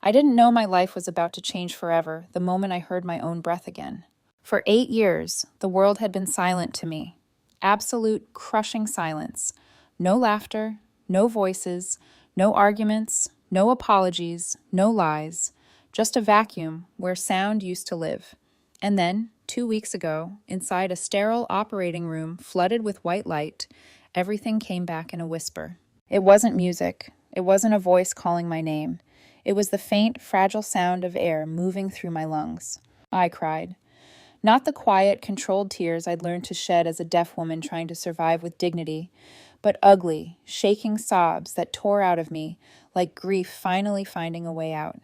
I didn't know my life was about to change forever the moment I heard my own breath again. For 8 years, the world had been silent to me. Absolute, crushing silence. No laughter, no voices, no arguments, no apologies, no lies. Just a vacuum where sound used to live. And then, 2 weeks ago, inside a sterile operating room flooded with white light, everything came back in a whisper. It wasn't music. It wasn't a voice calling my name. It was the faint, fragile sound of air moving through my lungs. I cried. Not the quiet, controlled tears I'd learned to shed as a deaf woman trying to survive with dignity, but ugly, shaking sobs that tore out of me like grief finally finding a way out.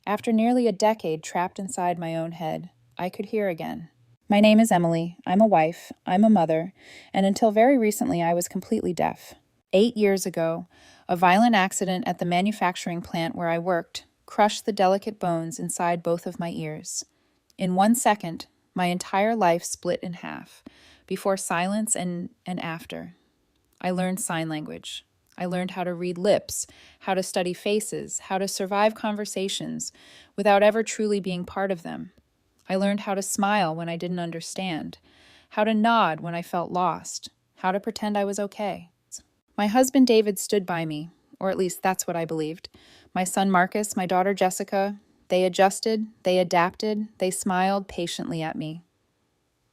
After nearly a decade trapped inside my own head, I could hear again. My name is Emily. I'm a wife. I'm a mother. And until very recently, I was completely deaf. 8 years ago, a violent accident at the manufacturing plant where I worked crushed the delicate bones inside both of my ears. In 1 second, my entire life split in half, before silence and after. I learned sign language. I learned how to read lips, how to study faces, how to survive conversations without ever truly being part of them. I learned how to smile when I didn't understand, how to nod when I felt lost, how to pretend I was okay. My husband David stood by me, or at least that's what I believed. My son Marcus, my daughter Jessica, they adjusted, they adapted, they smiled patiently at me.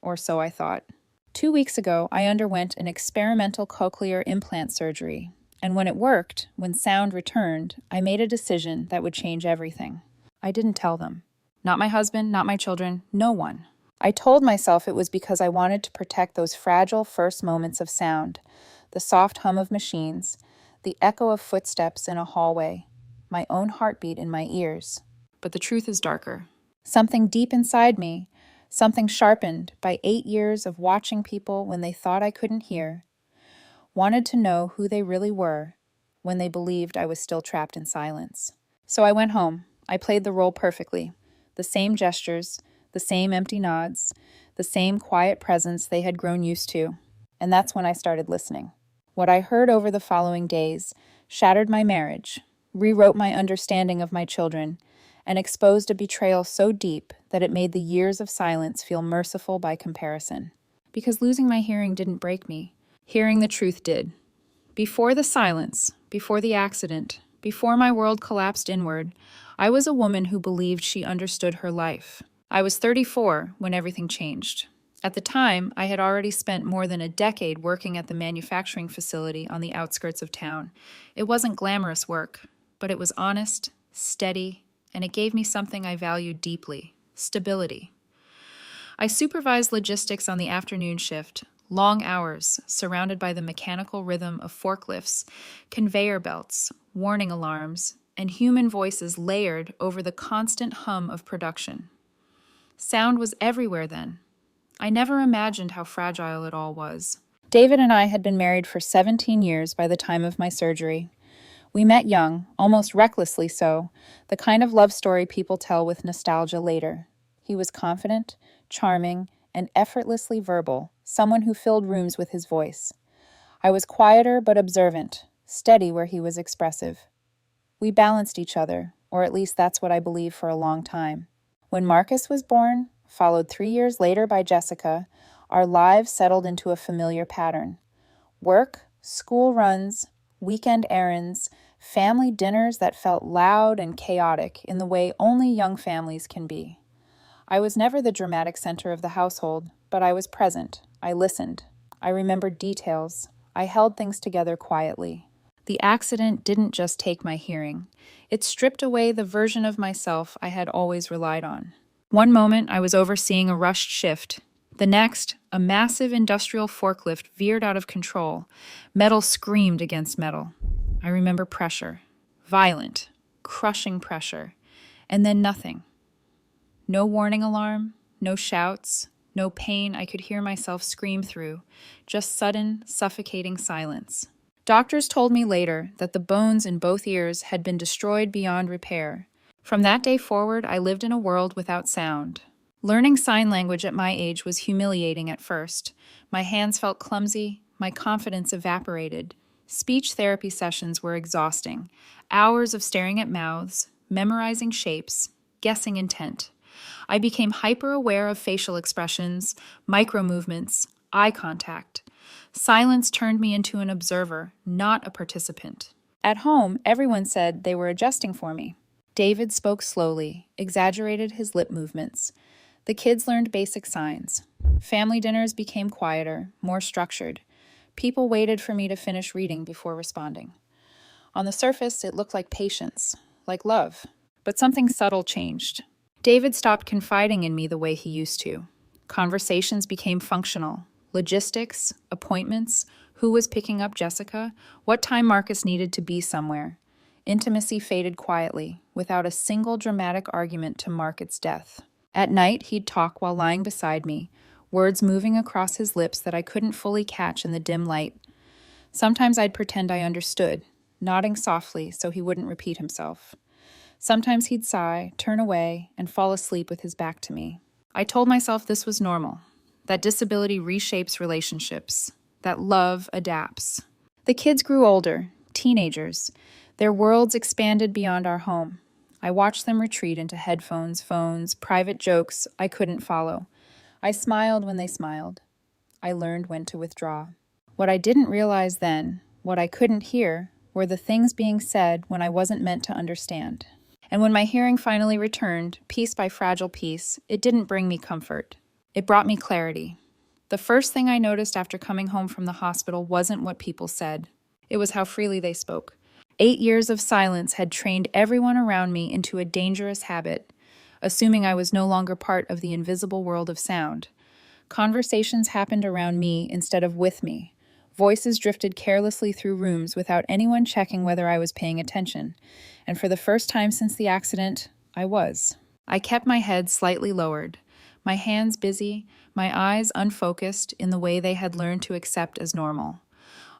Or so I thought. 2 weeks ago, I underwent an experimental cochlear implant surgery, and when it worked, when sound returned, I made a decision that would change everything. I didn't tell them. Not my husband, not my children, no one. I told myself it was because I wanted to protect those fragile first moments of sound, the soft hum of machines, the echo of footsteps in a hallway, my own heartbeat in my ears. But the truth is darker. Something deep inside me, something sharpened by 8 years of watching people when they thought I couldn't hear, wanted to know who they really were when they believed I was still trapped in silence. So I went home. I played the role perfectly. The same gestures, the same empty nods, the same quiet presence they had grown used to. And that's when I started listening. What I heard over the following days shattered my marriage, rewrote my understanding of my children, and exposed a betrayal so deep that it made the years of silence feel merciful by comparison. Because losing my hearing didn't break me. Hearing the truth did. Before the silence, before the accident, before my world collapsed inward, I was a woman who believed she understood her life. I was 34 when everything changed. At the time, I had already spent more than a decade working at the manufacturing facility on the outskirts of town. It wasn't glamorous work, but it was honest, steady, and it gave me something I valued deeply: stability. I supervised logistics on the afternoon shift, long hours surrounded by the mechanical rhythm of forklifts, conveyor belts, warning alarms, and human voices layered over the constant hum of production. Sound was everywhere then. I never imagined how fragile it all was. David and I had been married for 17 years by the time of my surgery. We met young, almost recklessly so, the kind of love story people tell with nostalgia later. He was confident, charming, and effortlessly verbal, someone who filled rooms with his voice. I was quieter but observant, steady where he was expressive. We balanced each other, or at least that's what I believed for a long time. When Marcus was born, followed 3 years later by Jessica, our lives settled into a familiar pattern. Work, school runs, weekend errands, family dinners that felt loud and chaotic in the way only young families can be. I was never the dramatic center of the household, but I was present. I listened. I remembered details. I held things together quietly. The accident didn't just take my hearing. It stripped away the version of myself I had always relied on. One moment, I was overseeing a rushed shift. The next, a massive industrial forklift veered out of control. Metal screamed against metal. I remember pressure. Violent, crushing pressure. And then nothing. No warning alarm, no shouts, no pain I could hear myself scream through. Just sudden, suffocating silence. Doctors told me later that the bones in both ears had been destroyed beyond repair. From that day forward, I lived in a world without sound. Learning sign language at my age was humiliating at first. My hands felt clumsy, my confidence evaporated. Speech therapy sessions were exhausting. Hours of staring at mouths, memorizing shapes, guessing intent. I became hyper-aware of facial expressions, micro-movements, eye contact. Silence turned me into an observer, not a participant. At home, everyone said they were adjusting for me. David spoke slowly, exaggerated his lip movements. The kids learned basic signs. Family dinners became quieter, more structured. People waited for me to finish reading before responding. On the surface, it looked like patience, like love. But something subtle changed. David stopped confiding in me the way he used to. Conversations became functional. Logistics, appointments, who was picking up Jessica, what time Marcus needed to be somewhere. Intimacy faded quietly, without a single dramatic argument to mark its death. At night, he'd talk while lying beside me, words moving across his lips that I couldn't fully catch in the dim light. Sometimes I'd pretend I understood, nodding softly so he wouldn't repeat himself. Sometimes he'd sigh, turn away, and fall asleep with his back to me. I told myself this was normal, that disability reshapes relationships, that love adapts. The kids grew older, teenagers. Their worlds expanded beyond our home. I watched them retreat into headphones, phones, private jokes I couldn't follow. I smiled when they smiled. I learned when to withdraw. What I didn't realize then, what I couldn't hear, were the things being said when I wasn't meant to understand. And when my hearing finally returned, piece by fragile piece, it didn't bring me comfort. It brought me clarity. The first thing I noticed after coming home from the hospital wasn't what people said. It was how freely they spoke. 8 years of silence had trained everyone around me into a dangerous habit, assuming I was no longer part of the invisible world of sound. Conversations happened around me instead of with me. Voices drifted carelessly through rooms without anyone checking whether I was paying attention. And for the first time since the accident, I was. I kept my head slightly lowered, my hands busy, my eyes unfocused in the way they had learned to accept as normal.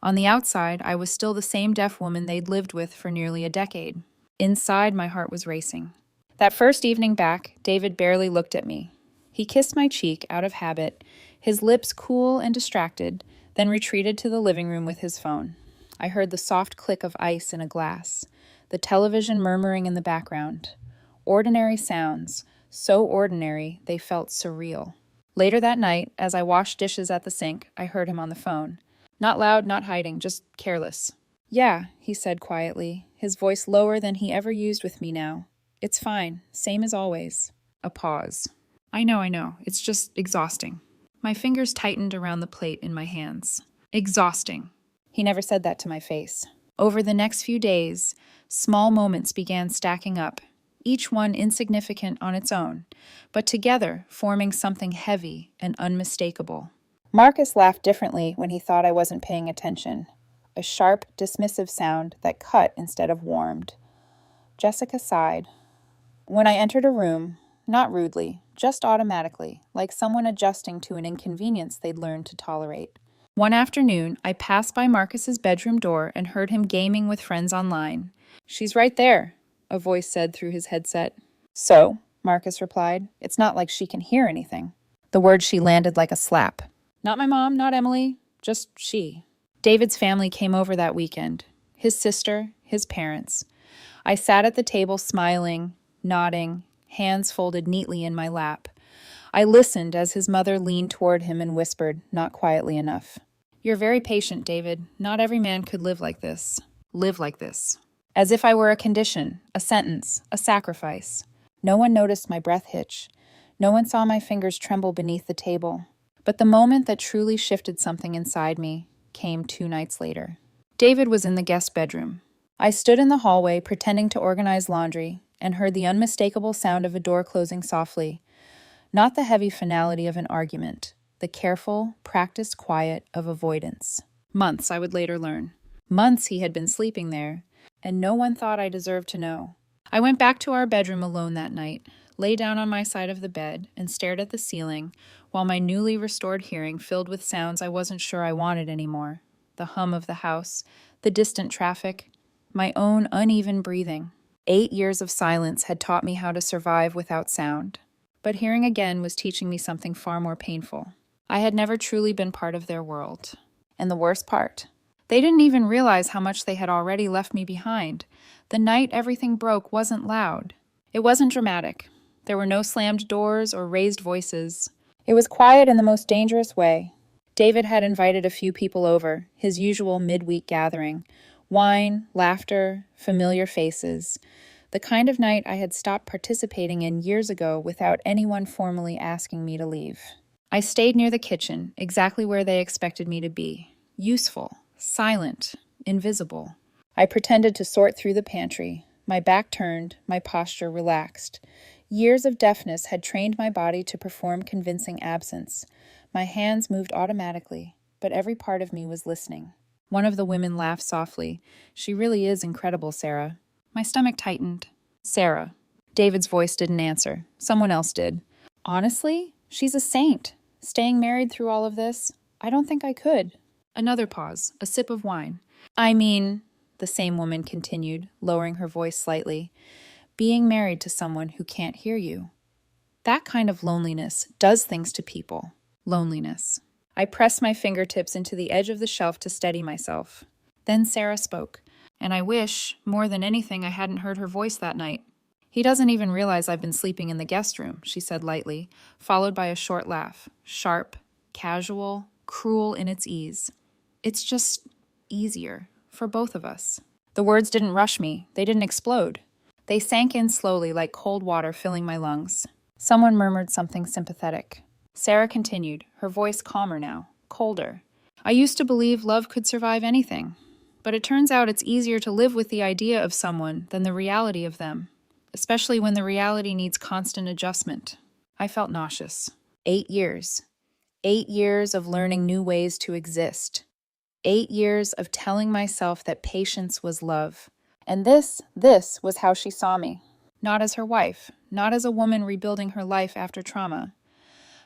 On the outside, I was still the same deaf woman they'd lived with for nearly a decade. Inside, my heart was racing. That first evening back, David barely looked at me. He kissed my cheek out of habit, his lips cool and distracted, then retreated to the living room with his phone. I heard the soft click of ice in a glass, the television murmuring in the background. Ordinary sounds, so ordinary they felt surreal. Later that night, as I washed dishes at the sink, I heard him on the phone. Not loud, not hiding, just careless. "Yeah," he said quietly, his voice lower than he ever used with me now. "It's fine, same as always." A pause. I know, it's just exhausting." My fingers tightened around the plate in my hands. Exhausting. He never said that to my face. Over the next few days, small moments began stacking up, each one insignificant on its own, but together forming something heavy and unmistakable. Marcus laughed differently when he thought I wasn't paying attention. A sharp, dismissive sound that cut instead of warmed. Jessica sighed. When I entered a room, not rudely, just automatically, like someone adjusting to an inconvenience they'd learned to tolerate. One afternoon, I passed by Marcus's bedroom door and heard him gaming with friends online. "She's right there," a voice said through his headset. "So," Marcus replied, "it's not like she can hear anything." The word she landed like a slap. Not my mom, not Emily, just she. David's family came over that weekend. His sister, his parents. I sat at the table smiling, nodding, hands folded neatly in my lap. I listened as his mother leaned toward him and whispered, not quietly enough, "You're very patient, David. Not every man could live like this." Live like this. As if I were a condition, a sentence, a sacrifice. No one noticed my breath hitch. No one saw my fingers tremble beneath the table. But the moment that truly shifted something inside me came 2 nights later. David was in the guest bedroom. I stood in the hallway pretending to organize laundry and heard the unmistakable sound of a door closing softly. Not the heavy finality of an argument, the careful, practiced quiet of avoidance. Months, I would later learn. Months he had been sleeping there, and no one thought I deserved to know. I went back to our bedroom alone that night, lay down on my side of the bed, and stared at the ceiling, while my newly restored hearing filled with sounds I wasn't sure I wanted anymore. The hum of the house, the distant traffic, my own uneven breathing. 8 years of silence had taught me how to survive without sound. But hearing again was teaching me something far more painful. I had never truly been part of their world. And the worst part, They didn't even realize how much they had already left me behind. The night everything broke wasn't loud. It wasn't dramatic. There were no slammed doors or raised voices. It was quiet in the most dangerous way. David had invited a few people over, his usual midweek gathering. Wine, laughter, familiar faces. The kind of night I had stopped participating in years ago without anyone formally asking me to leave. I stayed near the kitchen, exactly where they expected me to be. Useful, silent, invisible. I pretended to sort through the pantry. My back turned, my posture relaxed. Years of deafness had trained my body to perform convincing absence. My hands moved automatically, but every part of me was listening. One of the women laughed softly. "She really is incredible, Sarah." My stomach tightened. "Sarah." David's voice didn't answer. Someone else did. "Honestly, she's a saint. Staying married through all of this, I don't think I could." Another pause, a sip of wine. "I mean," the same woman continued, lowering her voice slightly, "being married to someone who can't hear you. That kind of loneliness does things to people. Loneliness." I pressed my fingertips into the edge of the shelf to steady myself. Then Sarah spoke, and I wish, more than anything, I hadn't heard her voice that night. "He doesn't even realize I've been sleeping in the guest room," she said lightly, followed by a short laugh, sharp, casual, cruel in its ease. "It's just easier for both of us." The words didn't rush me. They didn't explode. They sank in slowly like cold water filling my lungs. Someone murmured something sympathetic. Sarah continued, her voice calmer now, colder. "I used to believe love could survive anything, but it turns out it's easier to live with the idea of someone than the reality of them, especially when the reality needs constant adjustment." I felt nauseous. 8 years. 8 years of learning new ways to exist. 8 years of telling myself that patience was love. And this was how she saw me. Not as her wife, not as a woman rebuilding her life after trauma,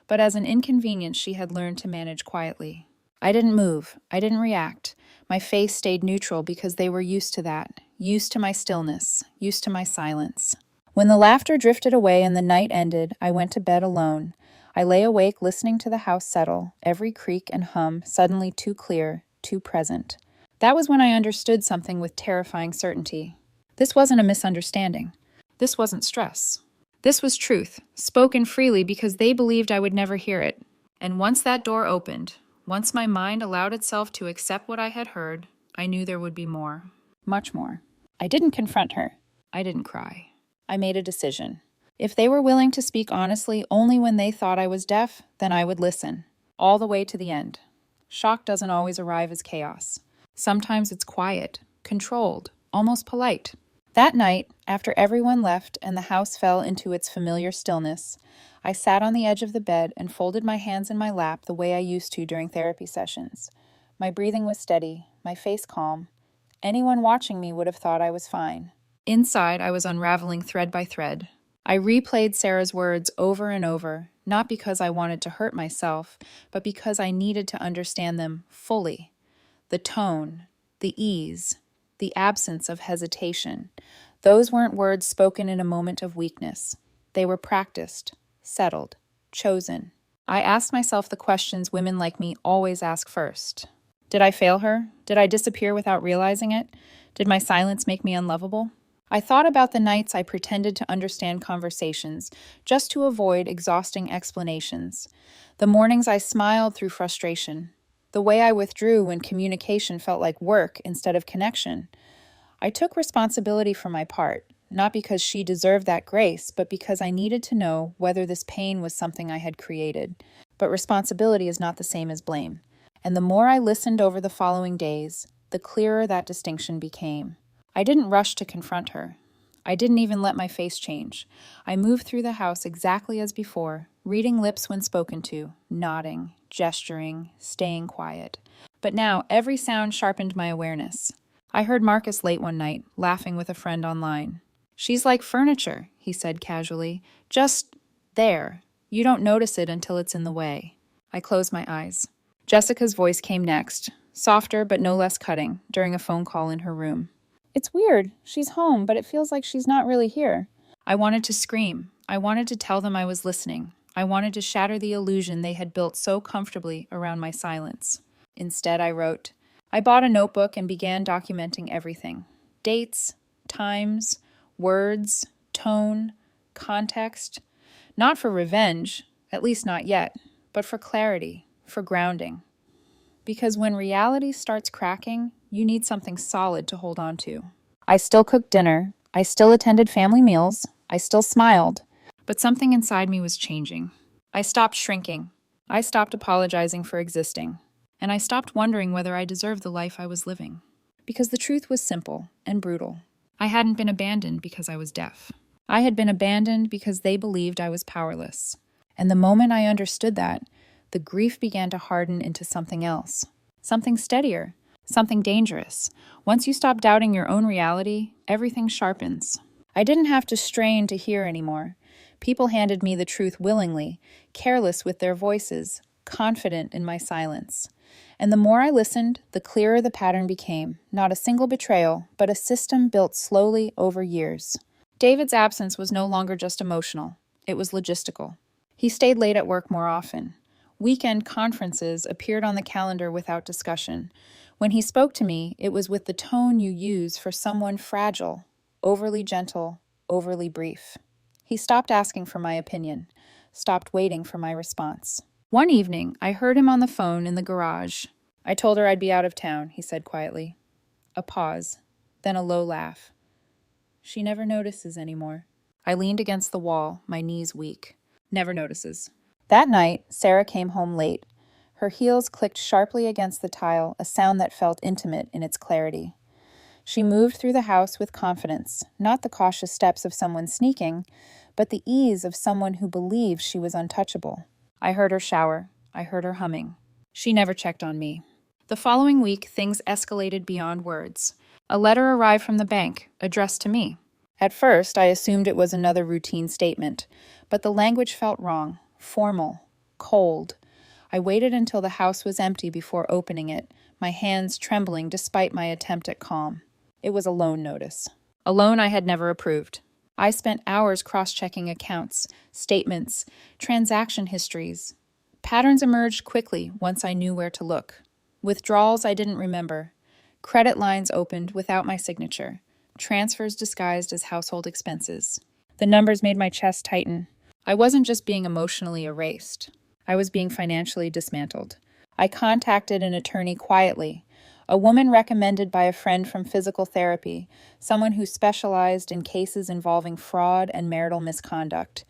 but as an inconvenience she had learned to manage quietly. I didn't move. I didn't react. My face stayed neutral because they were used to that, used to my stillness, used to my silence. When the laughter drifted away and the night ended, I went to bed alone. I lay awake listening to the house settle, every creak and hum suddenly too clear, too present. That was when I understood something with terrifying certainty. This wasn't a misunderstanding. This wasn't stress. This was truth, spoken freely because they believed I would never hear it. And once that door opened, once my mind allowed itself to accept what I had heard, I knew there would be more. Much more. I didn't confront her. I didn't cry. I made a decision. If they were willing to speak honestly only when they thought I was deaf, then I would listen. All the way to the end. Shock doesn't always arrive as chaos. Sometimes it's quiet, controlled, almost polite. That night, after everyone left and the house fell into its familiar stillness, I sat on the edge of the bed and folded my hands in my lap the way I used to during therapy sessions. My breathing was steady, my face calm. Anyone watching me would have thought I was fine. Inside, I was unraveling thread by thread. I replayed Sarah's words over and over, not because I wanted to hurt myself, but because I needed to understand them fully. The tone, the ease, the absence of hesitation. Those weren't words spoken in a moment of weakness. They were practiced, settled, chosen. I asked myself the questions women like me always ask first. Did I fail her? Did I disappear without realizing it? Did my silence make me unlovable? I thought about the nights I pretended to understand conversations, just to avoid exhausting explanations. The mornings I smiled through frustration. The way I withdrew when communication felt like work instead of connection. I took responsibility for my part, not because she deserved that grace, but because I needed to know whether this pain was something I had created. But responsibility is not the same as blame. And the more I listened over the following days, the clearer that distinction became. I didn't rush to confront her. I didn't even let my face change. I moved through the house exactly as before, reading lips when spoken to, nodding, gesturing, staying quiet. But now every sound sharpened my awareness. I heard Marcus late one night, laughing with a friend online. "She's like furniture," he said casually. "Just there. You don't notice it until it's in the way." I closed my eyes. Jessica's voice came next, softer but no less cutting, during a phone call in her room. "It's weird. She's home, but it feels like she's not really here." I wanted to scream. I wanted to tell them I was listening. I wanted to shatter the illusion they had built so comfortably around my silence. Instead, I wrote, I bought a notebook and began documenting everything: dates, times, words, tone, context. Not for revenge, at least not yet, but for clarity, for grounding. Because when reality starts cracking, you need something solid to hold on to. I still cooked dinner, I still attended family meals, I still smiled, but something inside me was changing. I stopped shrinking. I stopped apologizing for existing. And I stopped wondering whether I deserved the life I was living. Because the truth was simple and brutal. I hadn't been abandoned because I was deaf. I had been abandoned because they believed I was powerless. And the moment I understood that, the grief began to harden into something else. Something steadier. Something dangerous. Once you stop doubting your own reality, everything sharpens. I didn't have to strain to hear anymore. People handed me the truth willingly, careless with their voices, confident in my silence. And the more I listened, the clearer the pattern became. Not a single betrayal, but a system built slowly over years. David's absence was no longer just emotional. It was logistical. He stayed late at work more often. Weekend conferences appeared on the calendar without discussion. When he spoke to me, it was with the tone you use for someone fragile, overly gentle, overly brief. He stopped asking for my opinion, stopped waiting for my response. One evening, I heard him on the phone in the garage. I told her I'd be out of town, he said quietly. A pause, then a low laugh. She never notices anymore. I leaned against the wall, my knees weak. Never notices. That night, Sarah came home late. Her heels clicked sharply against the tile, a sound that felt intimate in its clarity. She moved through the house with confidence, not the cautious steps of someone sneaking, but the ease of someone who believed she was untouchable. I heard her shower. I heard her humming. She never checked on me. The following week, things escalated beyond words. A letter arrived from the bank, addressed to me. At first, I assumed it was another routine statement, but the language felt wrong, formal, cold. I waited until the house was empty before opening it, my hands trembling despite my attempt at calm. It was a loan notice. A loan I had never approved. I spent hours cross-checking accounts, statements, transaction histories. Patterns emerged quickly once I knew where to look. Withdrawals I didn't remember. Credit lines opened without my signature. Transfers disguised as household expenses. The numbers made my chest tighten. I wasn't just being emotionally erased. I was being financially dismantled. I contacted an attorney quietly, a woman recommended by a friend from physical therapy, someone who specialized in cases involving fraud and marital misconduct.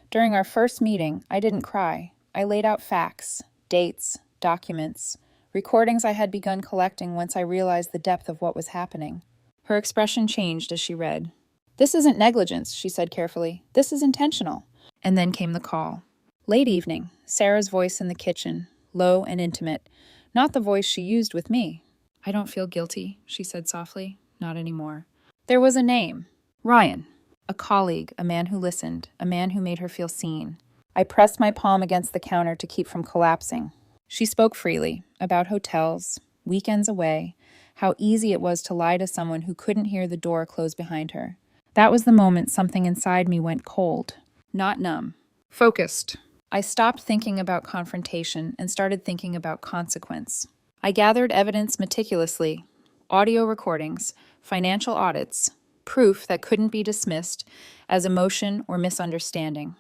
During our first meeting, I didn't cry. I laid out facts, dates, documents, recordings I had begun collecting once I realized the depth of what was happening. Her expression changed as she read. "This isn't negligence," she said carefully. "This is intentional." And then came the call. Late evening, Sarah's voice in the kitchen, low and intimate, not the voice she used with me. "I don't feel guilty," she said softly. "Not anymore." There was a name. Ryan. A colleague, a man who listened, a man who made her feel seen. I pressed my palm against the counter to keep from collapsing. She spoke freely, about hotels, weekends away, how easy it was to lie to someone who couldn't hear the door close behind her. That was the moment something inside me went cold. Not numb. Focused. I stopped thinking about confrontation and started thinking about consequence. I gathered evidence meticulously. Audio recordings, financial audits, proof that couldn't be dismissed as emotion or misunderstanding.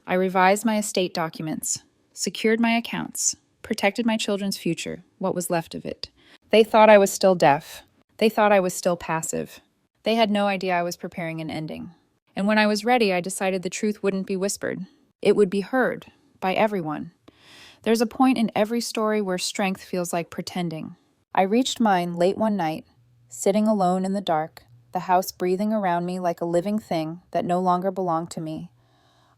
I revised my estate documents, secured my accounts, protected my children's future, what was left of it. They thought I was still deaf. They thought I was still passive. They had no idea I was preparing an ending. And when I was ready, I decided the truth wouldn't be whispered. It would be heard by everyone. There's a point in every story where strength feels like pretending. I reached mine late one night, sitting alone in the dark, the house breathing around me like a living thing that no longer belonged to me.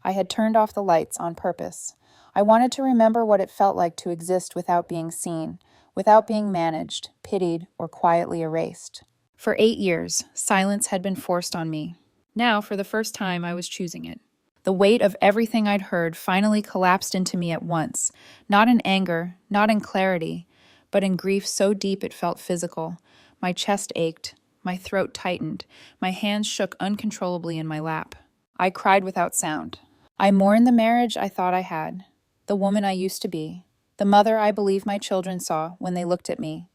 I had turned off the lights on purpose. I wanted to remember what it felt like to exist without being seen, without being managed, pitied, or quietly erased. For 8 years, silence had been forced on me. Now, for the first time, I was choosing it. The weight of everything I'd heard finally collapsed into me at once, not in anger, not in clarity, but in grief so deep it felt physical. My chest ached, my throat tightened, my hands shook uncontrollably in my lap. I cried without sound. I mourned the marriage I thought I had, the woman I used to be, the mother I believe my children saw when they looked at me.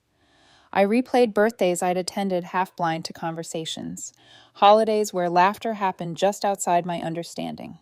I replayed birthdays I'd attended half-blind to conversations, holidays where laughter happened just outside my understanding,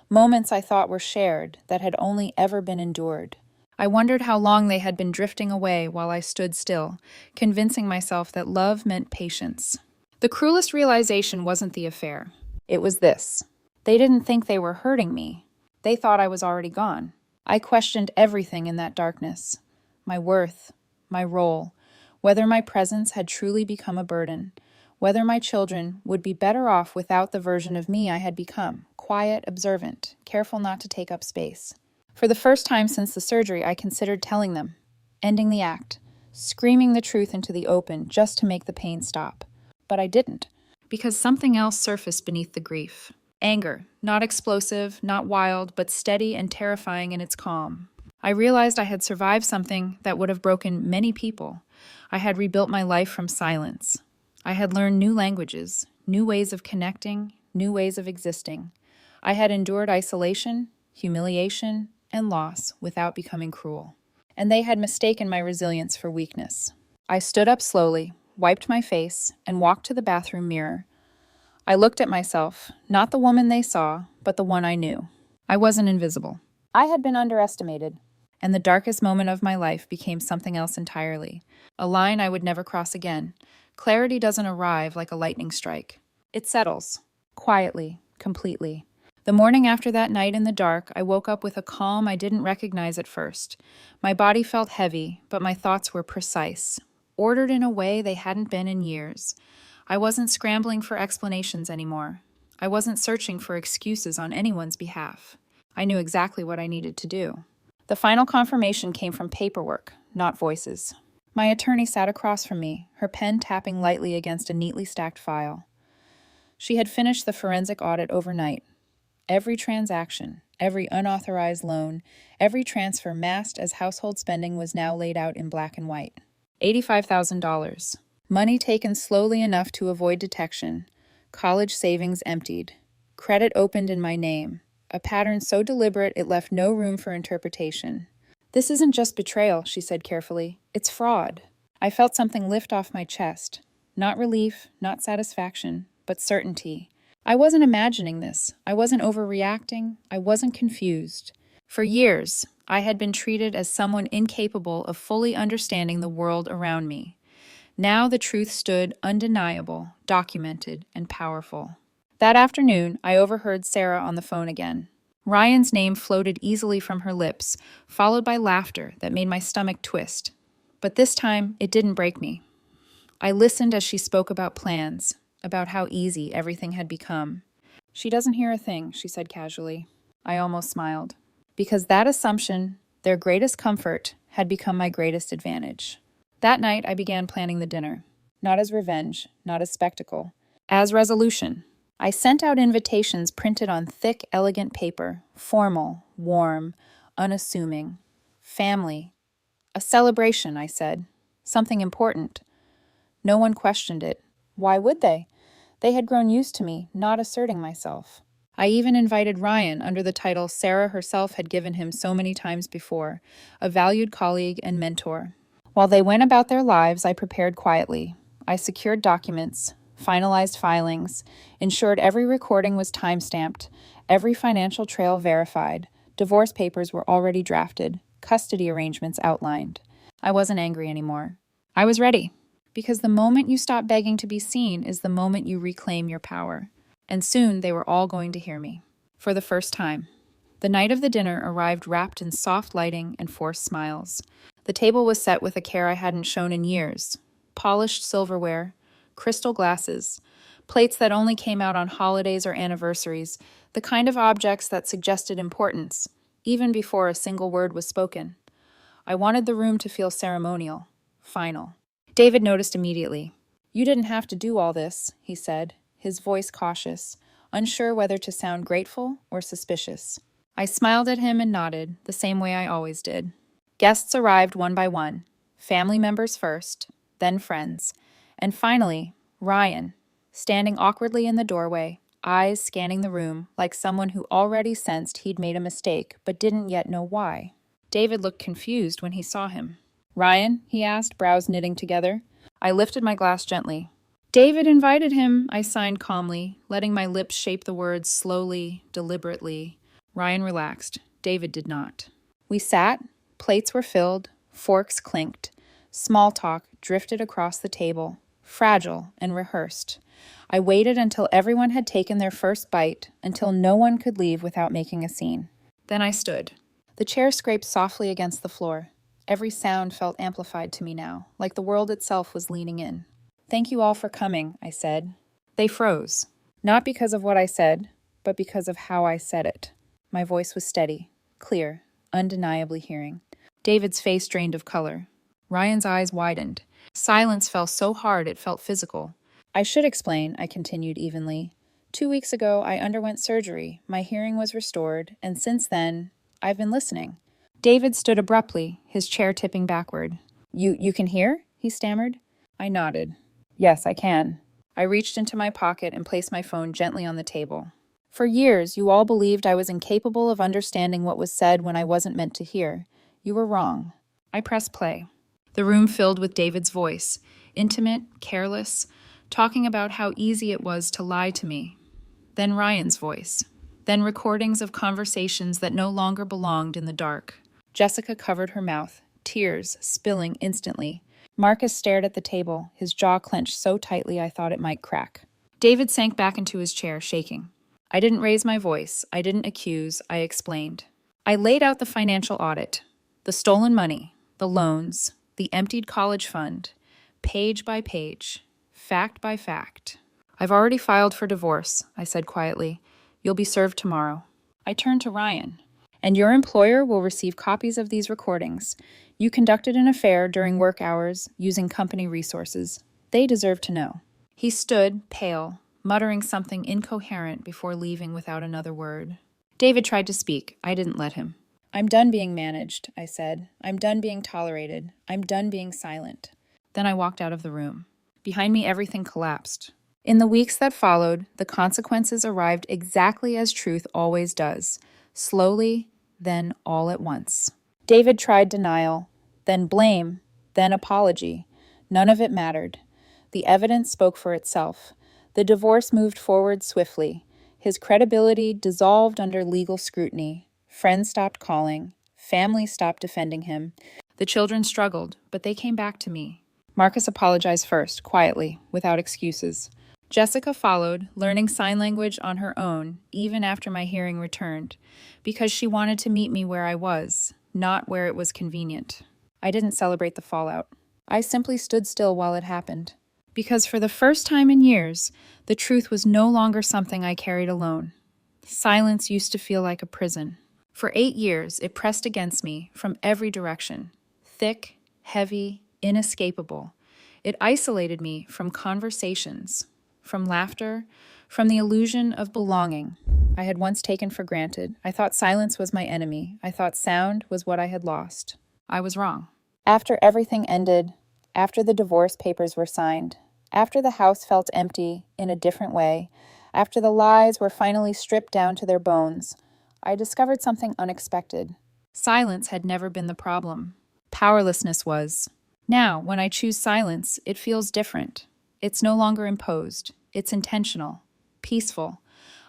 moments I thought were shared that had only ever been endured. I wondered how long they had been drifting away while I stood still, convincing myself that love meant patience. The cruelest realization wasn't the affair. It was this. They didn't think they were hurting me. They thought I was already gone. I questioned everything in that darkness. My worth, my role, whether my presence had truly become a burden, whether my children would be better off without the version of me I had become, quiet, observant, careful not to take up space. For the first time since the surgery, I considered telling them, ending the act, screaming the truth into the open just to make the pain stop. But I didn't, because something else surfaced beneath the grief. Anger, not explosive, not wild, but steady and terrifying in its calm. I realized I had survived something that would have broken many people. I had rebuilt my life from silence. I had learned new languages, new ways of connecting, new ways of existing. I had endured isolation, humiliation, and loss without becoming cruel. And they had mistaken my resilience for weakness. I stood up slowly, wiped my face, and walked to the bathroom mirror. I looked at myself, not the woman they saw, but the one I knew. I wasn't invisible. I had been underestimated. And the darkest moment of my life became something else entirely. A line I would never cross again. Clarity doesn't arrive like a lightning strike. It settles. Quietly, completely. The morning after that night in the dark, I woke up with a calm I didn't recognize at first. My body felt heavy, but my thoughts were precise, ordered in a way they hadn't been in years. I wasn't scrambling for explanations anymore. I wasn't searching for excuses on anyone's behalf. I knew exactly what I needed to do. The final confirmation came from paperwork, not voices. My attorney sat across from me, her pen tapping lightly against a neatly stacked file. She had finished the forensic audit overnight. Every transaction, every unauthorized loan, every transfer masked as household spending was now laid out in black and white. $85,000. Money taken slowly enough to avoid detection. College savings emptied. Credit opened in my name. A pattern so deliberate it left no room for interpretation. "This isn't just betrayal," she said carefully. "It's fraud." I felt something lift off my chest. Not relief, not satisfaction, but certainty. I wasn't imagining this. I wasn't overreacting. I wasn't confused. For years, I had been treated as someone incapable of fully understanding the world around me. Now the truth stood undeniable, documented, and powerful. That afternoon, I overheard Sarah on the phone again. Ryan's name floated easily from her lips, followed by laughter that made my stomach twist. But this time, it didn't break me. I listened as she spoke about plans, about how easy everything had become. "She doesn't hear a thing," she said casually. I almost smiled. Because that assumption, their greatest comfort, had become my greatest advantage. That night, I began planning the dinner. Not as revenge, not as spectacle. As resolution. I sent out invitations printed on thick, elegant paper, formal, warm, unassuming. Family. A celebration, I said. Something important. No one questioned it. Why would they? They had grown used to me, not asserting myself. I even invited Ryan under the title Sarah herself had given him so many times before, a valued colleague and mentor. While they went about their lives, I prepared quietly. I secured documents, finalized filings, ensured every recording was time-stamped, every financial trail verified, divorce papers were already drafted, custody arrangements outlined. I wasn't angry anymore. I was ready. Because the moment you stop begging to be seen is the moment you reclaim your power. And soon they were all going to hear me. For the first time. The night of the dinner arrived wrapped in soft lighting and forced smiles. The table was set with a care I hadn't shown in years. Polished silverware, crystal glasses, plates that only came out on holidays or anniversaries, the kind of objects that suggested importance, even before a single word was spoken. I wanted the room to feel ceremonial, final. David noticed immediately. "You didn't have to do all this," he said, his voice cautious, unsure whether to sound grateful or suspicious. I smiled at him and nodded, the same way I always did. Guests arrived one by one, family members first, then friends, and finally, Ryan, standing awkwardly in the doorway, eyes scanning the room like someone who already sensed he'd made a mistake but didn't yet know why. David looked confused when he saw him. Ryan? He asked, brows knitting together. I lifted my glass gently. David invited him, I signed calmly, letting my lips shape the words slowly, deliberately. Ryan relaxed. David did not. We sat, plates were filled, forks clinked. Small talk drifted across the table, fragile and rehearsed. I waited until everyone had taken their first bite, until no one could leave without making a scene. Then I stood. The chair scraped softly against the floor. Every sound felt amplified to me now, like the world itself was leaning in. Thank you all for coming, I said. They froze. Not because of what I said, but because of how I said it. My voice was steady, clear, undeniably hearing. David's face drained of color. Ryan's eyes widened. Silence fell so hard it felt physical. I should explain, I continued evenly. 2 weeks ago, I underwent surgery. My hearing was restored, and since then, I've been listening. David stood abruptly, his chair tipping backward. You can hear? He stammered. I nodded. Yes, I can. I reached into my pocket and placed my phone gently on the table. For years, you all believed I was incapable of understanding what was said when I wasn't meant to hear. You were wrong. I pressed play. The room filled with David's voice, intimate, careless, talking about how easy it was to lie to me. Then Ryan's voice. Then recordings of conversations that no longer belonged in the dark. Jessica covered her mouth, tears spilling instantly. Marcus stared at the table, his jaw clenched so tightly I thought it might crack. David sank back into his chair, shaking. I didn't raise my voice. I didn't accuse. I explained. I laid out the financial audit, the stolen money, the loans, the emptied college fund, page by page, fact by fact. I've already filed for divorce, I said quietly. You'll be served tomorrow. I turned to Ryan. And your employer will receive copies of these recordings. You conducted an affair during work hours using company resources. They deserve to know. He stood, pale, muttering something incoherent before leaving without another word. David tried to speak. I didn't let him. I'm done being managed, I said. I'm done being tolerated. I'm done being silent. Then I walked out of the room. Behind me, everything collapsed. In the weeks that followed, the consequences arrived exactly as truth always does. Slowly, then all at once. David tried denial, then blame, then apology. None of it mattered. The evidence spoke for itself. The divorce moved forward swiftly. His credibility dissolved under legal scrutiny. Friends stopped calling. Family stopped defending him. The children struggled, but they came back to me. Marcus apologized first, quietly, without excuses. Jessica followed, learning sign language on her own, even after my hearing returned, because she wanted to meet me where I was, not where it was convenient. I didn't celebrate the fallout. I simply stood still while it happened, because for the first time in years, the truth was no longer something I carried alone. Silence used to feel like a prison. For 8 years, it pressed against me from every direction, thick, heavy, inescapable. It isolated me from conversations, from laughter, from the illusion of belonging I had once taken for granted. I thought silence was my enemy. I thought sound was what I had lost. I was wrong. After everything ended, after the divorce papers were signed, after the house felt empty in a different way, after the lies were finally stripped down to their bones, I discovered something unexpected. Silence had never been the problem. Powerlessness was. Now, when I choose silence, it feels different. It's no longer imposed. It's intentional, peaceful,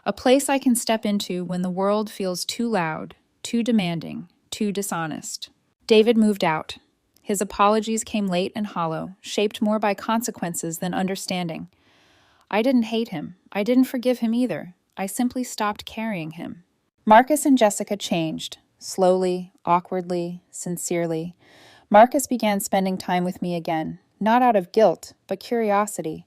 a place I can step into when the world feels too loud, too demanding, too dishonest. David moved out. His apologies came late and hollow, shaped more by consequences than understanding. I didn't hate him. I didn't forgive him either. I simply stopped carrying him. Marcus and Jessica changed, slowly, awkwardly, sincerely. Marcus began spending time with me again. Not out of guilt, but curiosity.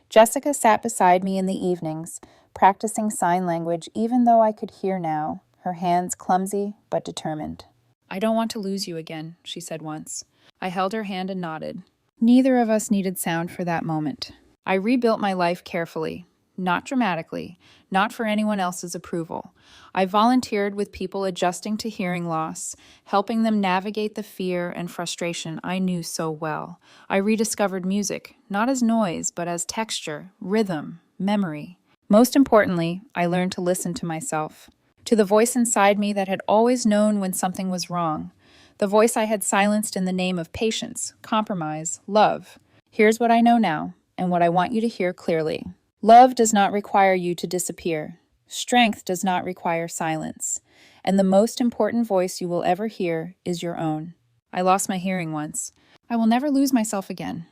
Jessica sat beside me in the evenings, practicing sign language even though I could hear now, her hands clumsy but determined. I don't want to lose you again, she said once. I held her hand and nodded. Neither of us needed sound for that moment. I rebuilt my life carefully, not dramatically, not for anyone else's approval. I volunteered with people adjusting to hearing loss, helping them navigate the fear and frustration I knew so well. I rediscovered music, not as noise, but as texture, rhythm, memory. Most importantly, I learned to listen to myself, to the voice inside me that had always known when something was wrong, The voice I had silenced in the name of patience, compromise, love. Here's what I know now, and what I want you to hear clearly. Love does not require you to disappear. Strength does not require silence. And the most important voice you will ever hear is your own. I lost my hearing once. I will never lose myself again.